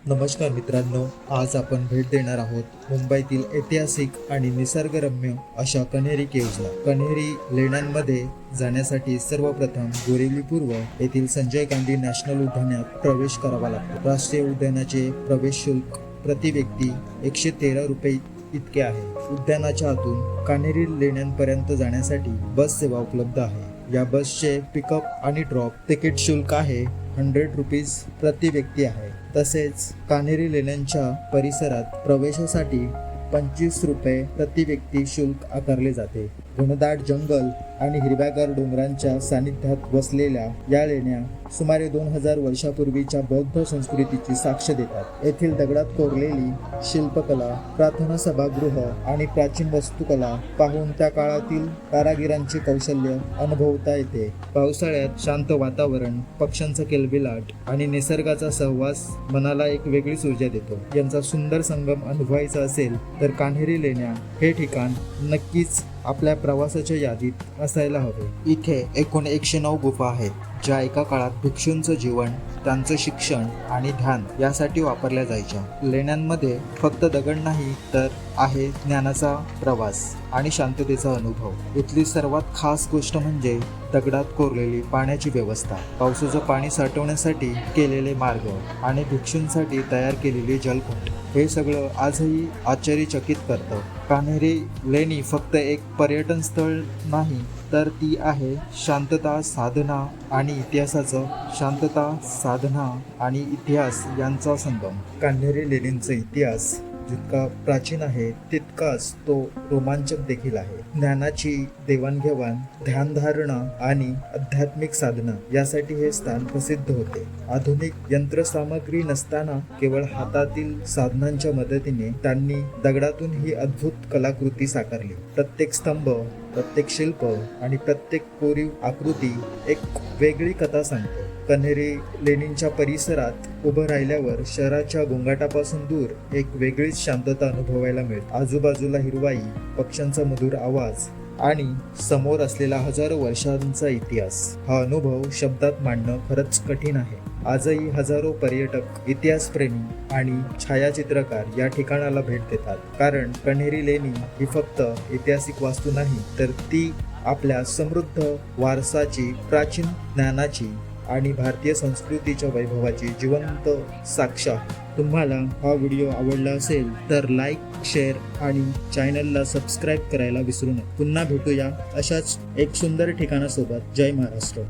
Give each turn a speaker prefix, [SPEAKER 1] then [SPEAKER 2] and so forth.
[SPEAKER 1] नमस्कार मित्रांनो, आज आपण भेट देणार आहोत मुंबईतील ऐतिहासिक आणि निसर्गरम्य अशा कण्हेरी केव्जला. कण्हेरी लेण्यांमध्ये जाण्यासाठी सर्वप्रथम बोरिवली पूर्व येथील संजय गांधी नॅशनल उद्यानात प्रवेश करावा लागतो. राष्ट्रीय उद्यानाचे प्रवेश शुल्क प्रति व्यक्ती 113 रुपये इतके आहे. उद्यानाच्या आतून कण्हेरी लेण्यांपर्यंत जाण्यासाठी बस सेवा उपलब्ध आहे. या बसचे पिकअप आणि ड्रॉप तिकीट शुल्क आहे 100 रुपीज प्रति व्यक्ती आहे. तसेच कण्हेरी लेण्यांच्या परिसरात प्रवेशासाठी 25 रुपये प्रति व्यक्ती शुल्क आकारले जाते. घनदाट जंगल आणि हिरव्यागार डोंगरांच्या सानिध्यात वसलेल्या या लेण्या सुमारे 2000 वर्षापूर्वीच्या बौद्ध संस्कृतीची साक्ष देतात. येथील दगडात कोरलेली शिल्पकला, प्रार्थना सभागृह आणि प्राचीन वस्तुकला पाहून त्या काळातील कारागिरांचे कौशल्य अनुभवता येते. पावसाळ्यात शांत वातावरण, पक्ष्यांचा किलबिलाट आणि निसर्गाचा सहवास मनाला एक वेगळीच ऊर्जा देतो. यांचा सुंदर संगम अनुभवायचा असेल तर कण्हेरी लेण्या हे ठिकाण नक्कीच आपल्या प्रवासाच्या यादीत असायला हवे. इथे एकूण 109 गुफा आहेत, ज्या एका काळात भिक्षूंचं जीवन, त्यांचं शिक्षण आणि ध्यान यासाठी वापरल्या जायच्या. लेण्यांमध्ये फक्त दगड नाही तर आहे ज्ञानाचा प्रवास आणि शांततेचा अनुभव. इथली सर्वात खास गोष्ट म्हणजे दगडात कोरलेली पाण्याची व्यवस्था, पावसाचं पाणी साठवण्यासाठी केलेले मार्ग आणि भिक्षूंसाठी तयार केलेली जलकुंड. हे सगळं आजही आश्चर्यचकित करतं. कण्हेरी लेणी फक्त एक पर्यटन स्थळ नाही, तर ती आहे शांतता, साधना आणि इतिहास यांचा संगम. कण्हेरी लेणींचा इतिहास जितका प्राचीन आहे तितकाच तो रोमांचक देखील आहे. ज्ञानाची देवाणघेवाण, ध्यानधारणा आणि आध्यात्मिक साधना यासाठी हे स्थान प्रसिद्ध होते. आधुनिक यंत्रसामग्री नसताना केवळ हातातील साधनांच्या मदतीने त्यांनी दगडातून ही अद्भुत कलाकृती साकारली. प्रत्येक स्तंभ, प्रत्येक शिल्प आणि प्रत्येक कोरीव आकृती एक वेगळी कथा सांगते. कण्हेरी लेणींच्या परिसरात उभं राहिल्यावर शहराच्या गोंगाटापासून दूर एक वेगळीच शांतता अनुभवायला मिळते. आजूबाजूला हिरवाई, पक्ष्यांचा मधुर आवाज आणि समोर असलेला हजारो वर्षांचा इतिहास. हा अनुभव शब्दात मांडणं खरंच कठीण आहे. आजही हजारो पर्यटक, इतिहासप्रेमी आणि छायाचित्रकार या ठिकाणाला भेट देतात, कारण कण्हेरी लेणी ही फक्त ऐतिहासिक वास्तू नाही, तर ती आपल्या समृद्ध वारसाची, प्राचीन ज्ञानाची आणि भारतीय संस्कृतीच्या वैभवाची जिवंत साक्ष आहे. तुम्हाला हा व्हिडिओ आवडला असेल तर लाईक, शेअर आणि चॅनलला सबस्क्राईब करायला विसरू नका. पुन्हा भेटूया अशाच एक सुंदर ठिकाणासोबत. जय महाराष्ट्र.